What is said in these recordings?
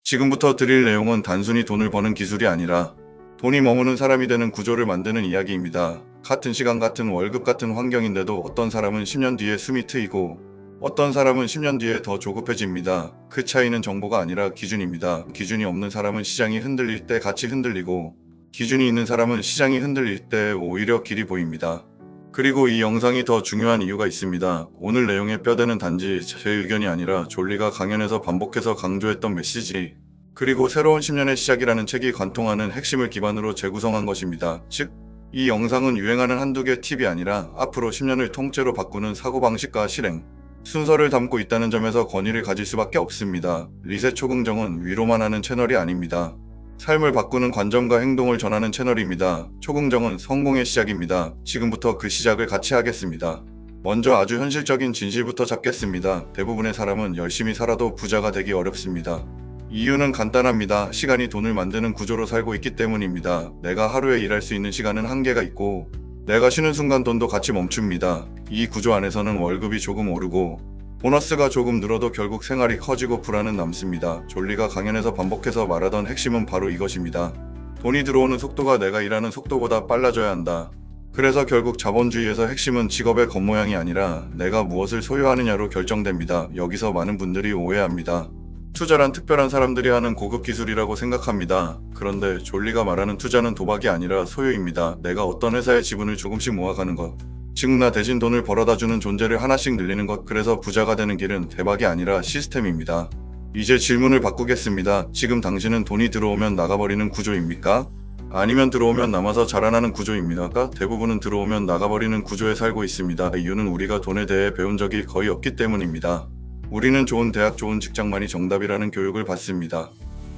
지금부터 드릴 내용은 단순히 돈을 버는 기술이 아니라 돈이 머무는 사람이 되는 구조를 만드는 이야기입니다. 같은 시간 같은 월급 같은 환경인데도 어떤 사람은 10년 뒤에 숨이 트이고 어떤 사람은 10년 뒤에 더 조급해집니다. 그 차이는 정보가 아니라 기준입니다. 기준이 없는 사람은 시장이 흔들릴 때 같이 흔들리고 기준이 있는 사람은 시장이 흔들릴 때 오히려 길이 보입니다. 그리고 이 영상이 더 중요한 이유가 있습니다. 오늘 내용의 뼈대는 단지 제 의견이 아니라 졸리가 강연에서 반복해서 강조했던 메시지, 그리고 새로운 10년의 시작이라는 책이 관통하는 핵심을 기반으로 재구성한 것입니다. 즉, 이 영상은 유행하는 한두 개 팁이 아니라 앞으로 10년을 통째로 바꾸는 사고방식과 실행, 순서를 담고 있다는 점에서 권위를 가질 수밖에 없습니다. 리셋 초긍정은 위로만 하는 채널이 아닙니다. 삶을 바꾸는 관점과 행동을 전하는 채널입니다. 초긍정은 성공의 시작입니다. 지금부터 그 시작을 같이 하겠습니다. 먼저 아주 현실적인 진실부터 잡겠습니다. 대부분의 사람은 열심히 살아도 부자가 되기 어렵습니다. 이유는 간단합니다. 시간이 돈을 만드는 구조로 살고 있기 때문입니다. 내가 하루에 일할 수 있는 시간은 한계가 있고 내가 쉬는 순간 돈도 같이 멈춥니다. 이 구조 안에서는 월급이 조금 오르고 보너스가 조금 늘어도 결국 생활이 커지고 불안은 남습니다. 졸리가 강연에서 반복해서 말하던 핵심은 바로 이것입니다. 돈이 들어오는 속도가 내가 일하는 속도보다 빨라져야 한다. 그래서 결국 자본주의에서 핵심은 직업의 겉모양이 아니라 내가 무엇을 소유하느냐로 결정됩니다. 여기서 많은 분들이 오해합니다. 투자란 특별한 사람들이 하는 고급 기술이라고 생각합니다. 그런데 졸리가 말하는 투자는 도박이 아니라 소유입니다. 내가 어떤 회사의 지분을 조금씩 모아가는 것. 즉, 나 대신 돈을 벌어다주는 존재를 하나씩 늘리는 것. 그래서 부자가 되는 길은 대박이 아니라 시스템입니다. 이제 질문을 바꾸겠습니다. 지금 당신은 돈이 들어오면 나가버리는 구조입니까? 아니면 들어오면 남아서 자라나는 구조입니까? 대부분은 들어오면 나가버리는 구조에 살고 있습니다. 이유는 우리가 돈에 대해 배운 적이 거의 없기 때문입니다. 우리는 좋은 대학, 좋은 직장만이 정답이라는 교육을 받습니다.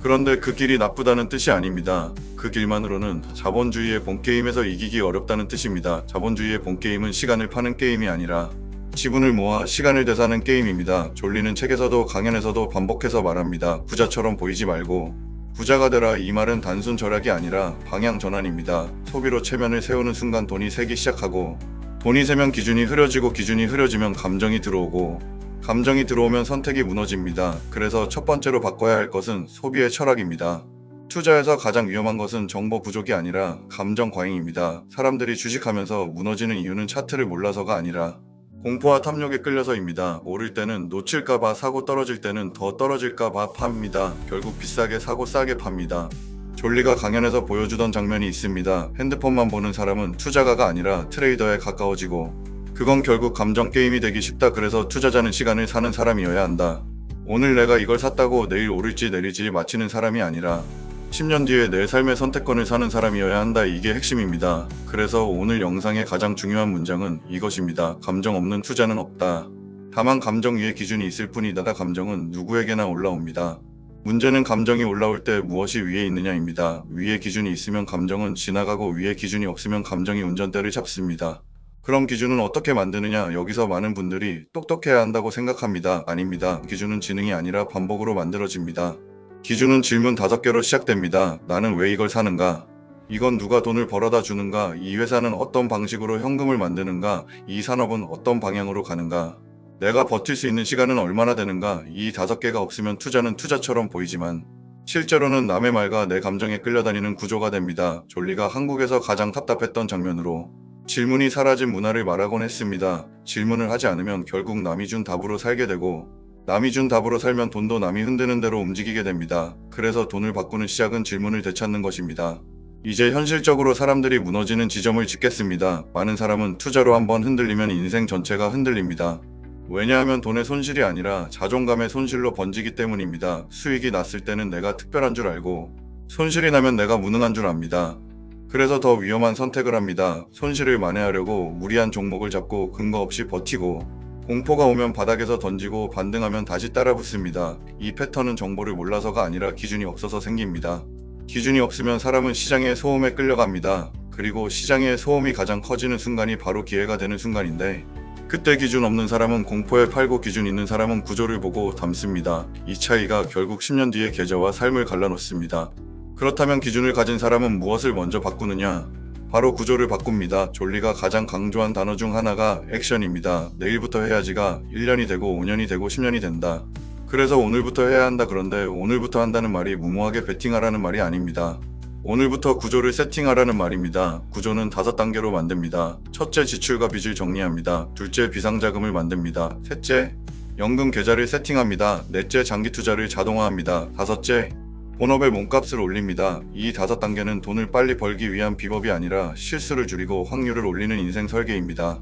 그런데 그 길이 나쁘다는 뜻이 아닙니다. 그 길만으로는 자본주의의 본게임에서 이기기 어렵다는 뜻입니다. 자본주의의 본게임은 시간을 파는 게임이 아니라 지분을 모아 시간을 되사는 게임입니다. 졸리는 책에서도 강연에서도 반복해서 말합니다. 부자처럼 보이지 말고 부자가 되라. 이 말은 단순 절약이 아니라 방향 전환입니다. 소비로 체면을 세우는 순간 돈이 새기 시작하고 돈이 새면 기준이 흐려지고 기준이 흐려지면 감정이 들어오고 감정이 들어오면 선택이 무너집니다. 그래서 첫 번째로 바꿔야 할 것은 소비의 철학입니다. 투자에서 가장 위험한 것은 정보 부족이 아니라 감정 과잉입니다. 사람들이 주식하면서 무너지는 이유는 차트를 몰라서가 아니라 공포와 탐욕에 끌려서입니다. 오를 때는 놓칠까봐 사고, 떨어질 때는 더 떨어질까봐 팝니다. 결국 비싸게 사고 싸게 팝니다. 졸리가 강연에서 보여주던 장면이 있습니다. 핸드폰만 보는 사람은 투자가가 아니라 트레이더에 가까워지고 그건 결국 감정 게임이 되기 쉽다. 그래서 투자자는 시간을 사는 사람이어야 한다. 오늘 내가 이걸 샀다고 내일 오를지 내릴지 맞히는 사람이 아니라 10년 뒤에 내 삶의 선택권을 사는 사람이어야 한다. 이게 핵심입니다. 그래서 오늘 영상의 가장 중요한 문장은 이것입니다. 감정 없는 투자는 없다. 다만 감정 위에 기준이 있을 뿐이다. 감정은 누구에게나 올라옵니다. 문제는 감정이 올라올 때 무엇이 위에 있느냐입니다. 위에 기준이 있으면 감정은 지나가고 위에 기준이 없으면 감정이 운전대를 잡습니다. 그럼 기준은 어떻게 만드느냐? 여기서 많은 분들이 똑똑해야 한다고 생각합니다. 아닙니다. 기준은 지능이 아니라 반복으로 만들어집니다. 기준은 질문 5개로 시작됩니다. 나는 왜 이걸 사는가? 이건 누가 돈을 벌어다 주는가? 이 회사는 어떤 방식으로 현금을 만드는가? 이 산업은 어떤 방향으로 가는가? 내가 버틸 수 있는 시간은 얼마나 되는가? 이 5개가 없으면 투자는 투자처럼 보이지만 실제로는 남의 말과 내 감정에 끌려다니는 구조가 됩니다. 졸리가 한국에서 가장 답답했던 장면으로 질문이 사라진 문화를 말하곤 했습니다. 질문을 하지 않으면 결국 남이 준 답으로 살게 되고 남이 준 답으로 살면 돈도 남이 흔드는 대로 움직이게 됩니다. 그래서 돈을 바꾸는 시작은 질문을 되찾는 것입니다. 이제 현실적으로 사람들이 무너지는 지점을 짚겠습니다. 많은 사람은 투자로 한번 흔들리면 인생 전체가 흔들립니다. 왜냐하면 돈의 손실이 아니라 자존감의 손실로 번지기 때문입니다. 수익이 났을 때는 내가 특별한 줄 알고 손실이 나면 내가 무능한 줄 압니다. 그래서 더 위험한 선택을 합니다. 손실을 만회하려고 무리한 종목을 잡고 근거 없이 버티고 공포가 오면 바닥에서 던지고 반등하면 다시 따라붙습니다. 이 패턴은 정보를 몰라서가 아니라 기준이 없어서 생깁니다. 기준이 없으면 사람은 시장의 소음에 끌려갑니다. 그리고 시장의 소음이 가장 커지는 순간이 바로 기회가 되는 순간인데 그때 기준 없는 사람은 공포에 팔고 기준 있는 사람은 구조를 보고 담습니다. 이 차이가 결국 10년 뒤의 계좌와 삶을 갈라놓습니다. 그렇다면 기준을 가진 사람은 무엇을 먼저 바꾸느냐? 바로 구조를 바꿉니다. 졸리가 가장 강조한 단어 중 하나가 액션입니다. 내일부터 해야지가 1년이 되고 5년이 되고 10년이 된다. 그래서 오늘부터 해야 한다. 그런데 오늘부터 한다는 말이 무모하게 베팅하라는 말이 아닙니다. 오늘부터 구조를 세팅하라는 말입니다. 구조는 5단계로 만듭니다. 첫째, 지출과 빚을 정리합니다. 둘째, 비상자금을 만듭니다. 셋째, 연금 계좌를 세팅합니다. 넷째, 장기 투자를 자동화합니다. 다섯째, 본업의 몸값을 올립니다. 이 5단계는 돈을 빨리 벌기 위한 비법이 아니라 실수를 줄이고 확률을 올리는 인생 설계입니다.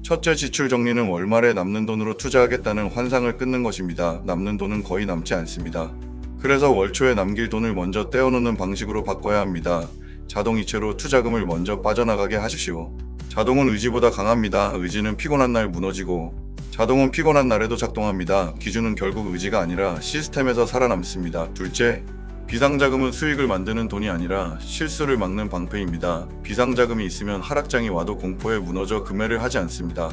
첫째, 지출 정리는 월말에 남는 돈으로 투자하겠다는 환상을 끊는 것입니다. 남는 돈은 거의 남지 않습니다. 그래서 월초에 남길 돈을 먼저 떼어놓는 방식으로 바꿔야 합니다. 자동이체로 투자금을 먼저 빠져나가게 하십시오. 자동은 의지보다 강합니다. 의지는 피곤한 날 무너지고, 자동은 피곤한 날에도 작동합니다. 기준은 결국 의지가 아니라 시스템에서 살아남습니다. 둘째, 비상자금은 수익을 만드는 돈이 아니라 실수를 막는 방패입니다. 비상자금이 있으면 하락장이 와도 공포에 무너져 금매를 하지 않습니다.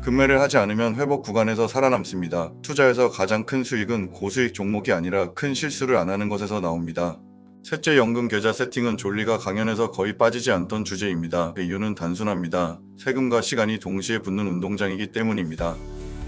금매를 하지 않으면 회복 구간에서 살아남습니다. 투자에서 가장 큰 수익은 고수익 종목이 아니라 큰 실수를 안 하는 것에서 나옵니다. 셋째, 연금 계좌 세팅은 존리가 강연에서 거의 빠지지 않던 주제입니다. 그 이유는 단순합니다. 세금과 시간이 동시에 붙는 운동장이기 때문입니다.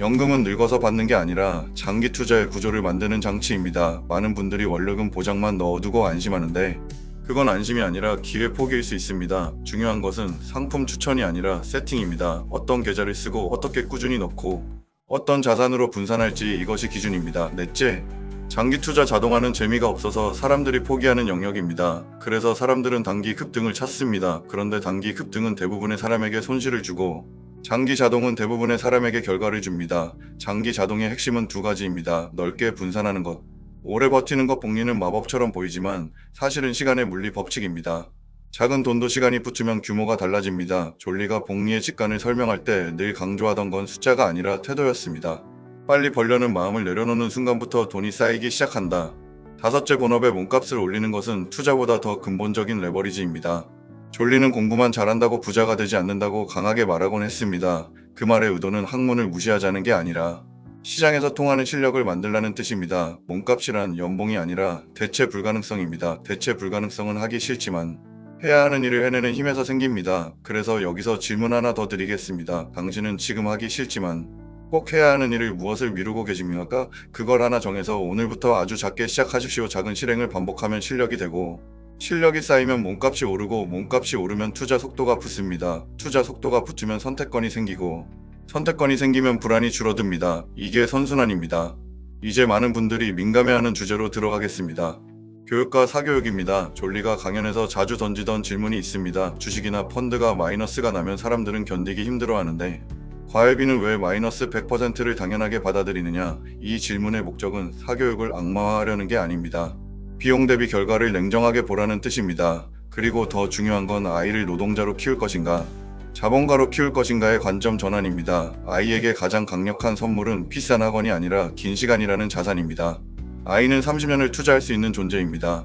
연금은 늙어서 받는 게 아니라 장기 투자의 구조를 만드는 장치입니다. 많은 분들이 원료금 보장만 넣어두고 안심하는데 그건 안심이 아니라 기회 포기일 수 있습니다. 중요한 것은 상품 추천이 아니라 세팅입니다. 어떤 계좌를 쓰고 어떻게 꾸준히 넣고 어떤 자산으로 분산할지, 이것이 기준입니다. 넷째, 장기 투자 자동화는 재미가 없어서 사람들이 포기하는 영역입니다. 그래서 사람들은 단기 급등을 찾습니다. 그런데 단기 급등은 대부분의 사람에게 손실을 주고 장기 자동은 대부분의 사람에게 결과를 줍니다. 장기 자동의 핵심은 2가지입니다. 넓게 분산하는 것. 오래 버티는 것. 복리는 마법처럼 보이지만 사실은 시간의 물리 법칙입니다. 작은 돈도 시간이 붙으면 규모가 달라집니다. 존리가 복리의 직관을 설명할 때 늘 강조하던 건 숫자가 아니라 태도였습니다. 빨리 벌려는 마음을 내려놓는 순간부터 돈이 쌓이기 시작한다. 다섯째, 본업의 몸값을 올리는 것은 투자보다 더 근본적인 레버리지입니다. 존리는 공부만 잘한다고 부자가 되지 않는다고 강하게 말하곤 했습니다. 그 말의 의도는 학문을 무시하자는 게 아니라 시장에서 통하는 실력을 만들라는 뜻입니다. 몸값이란 연봉이 아니라 대체 불가능성입니다. 대체 불가능성은 하기 싫지만 해야 하는 일을 해내는 힘에서 생깁니다. 그래서 여기서 질문 하나 더 드리겠습니다. 당신은 지금 하기 싫지만 꼭 해야 하는 일을 무엇을 미루고 계십니까? 그걸 하나 정해서 오늘부터 아주 작게 시작하십시오. 작은 실행을 반복하면 실력이 되고, 실력이 쌓이면 몸값이 오르고, 몸값이 오르면 투자 속도가 붙습니다. 투자 속도가 붙으면 선택권이 생기고, 선택권이 생기면 불안이 줄어듭니다. 이게 선순환입니다. 이제 많은 분들이 민감해하는 주제로 들어가겠습니다. 교육과 사교육입니다. 존리가 강연에서 자주 던지던 질문이 있습니다. 주식이나 펀드가 마이너스가 나면 사람들은 견디기 힘들어하는데 과외비는 왜 마이너스 100%를 당연하게 받아들이느냐? 이 질문의 목적은 사교육을 악마화하려는 게 아닙니다. 비용 대비 결과를 냉정하게 보라는 뜻입니다. 그리고 더 중요한 건 아이를 노동자로 키울 것인가, 자본가로 키울 것인가의 관점 전환입니다. 아이에게 가장 강력한 선물은 비싼 학원이 아니라 긴 시간이라는 자산입니다. 아이는 30년을 투자할 수 있는 존재입니다.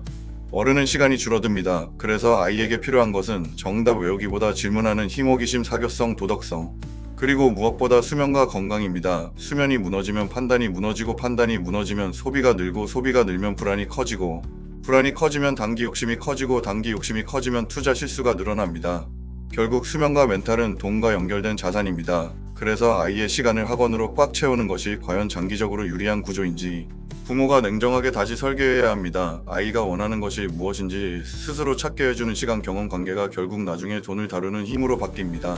어른은 시간이 줄어듭니다. 그래서 아이에게 필요한 것은 정답 외우기보다 질문하는 힘, 호기심, 사교성, 도덕성, 그리고 무엇보다 수면과 건강입니다. 수면이 무너지면 판단이 무너지고, 판단이 무너지면 소비가 늘고, 소비가 늘면 불안이 커지고, 불안이 커지면 단기 욕심이 커지고, 단기 욕심이 커지면 투자 실수가 늘어납니다. 결국 수면과 멘탈은 돈과 연결된 자산입니다. 그래서 아이의 시간을 학원으로 꽉 채우는 것이 과연 장기적으로 유리한 구조인지 부모가 냉정하게 다시 설계해야 합니다. 아이가 원하는 것이 무엇인지 스스로 찾게 해주는 시간, 경험, 관계가 결국 나중에 돈을 다루는 힘으로 바뀝니다.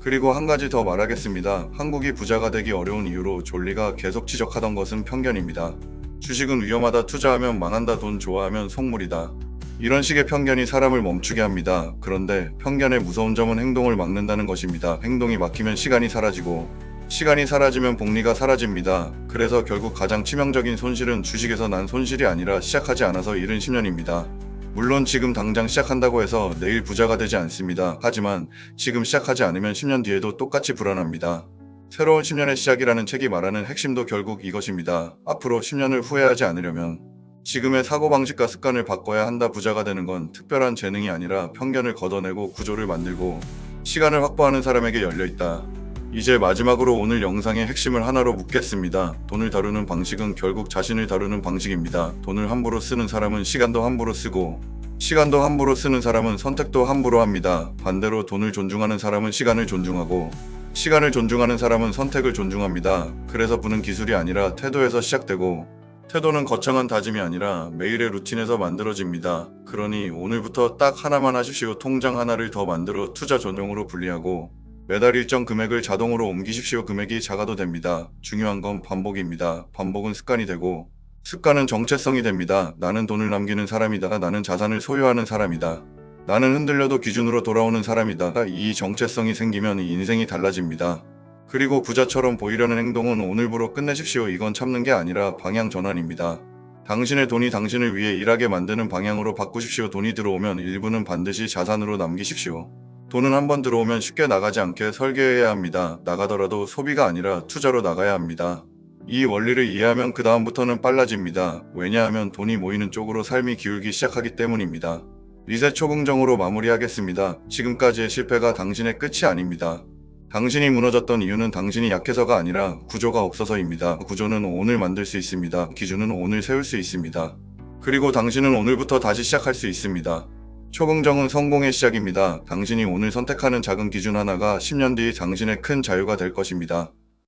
그리고 한 가지 더 말하겠습니다. 한국이 부자가 되기 어려운 이유로 존리가 계속 지적하던 것은 편견입니다. 주식은 위험하다, 투자하면 망한다, 돈 좋아하면 속물이다. 이런 식의 편견이 사람을 멈추게 합니다. 그런데 편견의 무서운 점은 행동을 막는다는 것입니다. 행동이 막히면 시간이 사라지고, 시간이 사라지면 복리가 사라집니다. 그래서 결국 가장 치명적인 손실은 주식에서 난 손실이 아니라 시작하지 않아서 잃은 10년입니다. 물론 지금 당장 시작한다고 해서 내일 부자가 되지 않습니다. 하지만 지금 시작하지 않으면 10년 뒤에도 똑같이 불안합니다. 새로운 10년의 시작이라는 책이 말하는 핵심도 결국 이것입니다. 앞으로 10년을 후회하지 않으려면 지금의 사고방식과 습관을 바꿔야 한다. 부자가 되는 건 특별한 재능이 아니라 편견을 걷어내고 구조를 만들고 시간을 확보하는 사람에게 열려있다. 이제 마지막으로 오늘 영상의 핵심을 하나로 묻겠습니다. 돈을 다루는 방식은 결국 자신을 다루는 방식입니다. 돈을 함부로 쓰는 사람은 시간도 함부로 쓰고, 시간도 함부로 쓰는 사람은 선택도 함부로 합니다. 반대로 돈을 존중하는 사람은 시간을 존중하고, 시간을 존중하는 사람은 선택을 존중합니다. 그래서 부는 기술이 아니라 태도에서 시작되고, 태도는 거창한 다짐이 아니라 매일의 루틴에서 만들어집니다. 그러니 오늘부터 딱 하나만 하십시오. 통장 하나를 더 만들어 투자 전용으로 분리하고 매달 일정 금액을 자동으로 옮기십시오. 금액이 작아도 됩니다. 중요한 건 반복입니다. 반복은 습관이 되고 습관은 정체성이 됩니다. 나는 돈을 남기는 사람이다. 나는 자산을 소유하는 사람이다. 나는 흔들려도 기준으로 돌아오는 사람이다. 이 정체성이 생기면 인생이 달라집니다. 그리고 부자처럼 보이려는 행동은 오늘부로 끝내십시오. 이건 참는 게 아니라 방향 전환입니다. 당신의 돈이 당신을 위해 일하게 만드는 방향으로 바꾸십시오. 돈이 들어오면 일부는 반드시 자산으로 남기십시오. 돈은 한번 들어오면 쉽게 나가지 않게 설계해야 합니다. 나가더라도 소비가 아니라 투자로 나가야 합니다. 이 원리를 이해하면 그 다음부터는 빨라집니다. 왜냐하면 돈이 모이는 쪽으로 삶이 기울기 시작하기 때문입니다. 리셋 초긍정으로 마무리하겠습니다. 지금까지의 실패가 당신의 끝이 아닙니다. 당신이 무너졌던 이유는 당신이 약해서가 아니라 구조가 없어서입니다. 구조는 오늘 만들 수 있습니다. 기준은 오늘 세울 수 있습니다. 그리고 당신은 오늘부터 다시 시작할 수 있습니다. 초긍정은 성공의 시작입니다. 당신이 오늘 선택하는 작은 기준 하나가 10년 뒤 당신의 큰 자유가 될 것입니다.